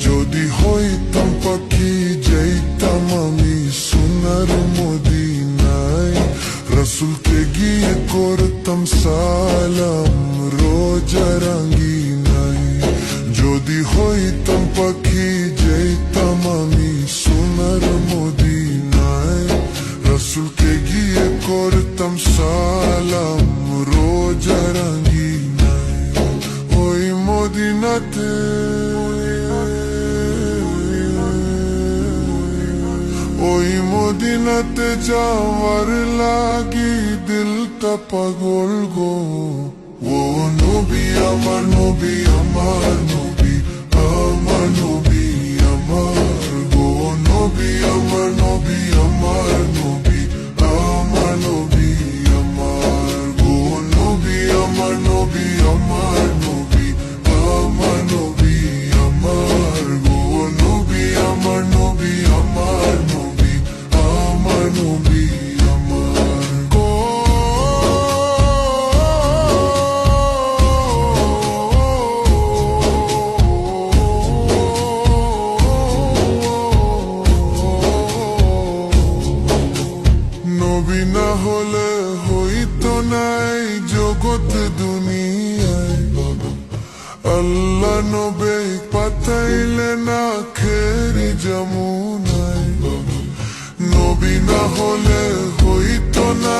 যদি হইতাম পাখি যাইতাম আমি সোনার মদিনায়, রসুলকে গিয়ে করতাম সালাম রোজা রাঙ্গিনায়। যদি হইতাম পাখি যাইতাম আমি সোনার মদিনায়, রসুলকে গিয়ে করতাম সালাম রোজা রাঙ্গিনায়। ওই মদিনাতে ওই মদিনাতে যাওয়ার লাগি দিলটা পাগল গো। ও নবী আমার নবী আমার নবী আমার নবী আমার গো। নবী আমার নবী আমার নবী আমার নবী আমার গো। নবী আমার নবী আমার নবী আমার নবী আমার গো। নবী আমার নবী আমার নবী আমার নবী আমার গো। নবী না হলে হইতো নাই জগৎ দুনিয়ায়, আল্লাহ নবী পাঠাইলে না খেরি যমুনায়। নবী না হলে হইতো না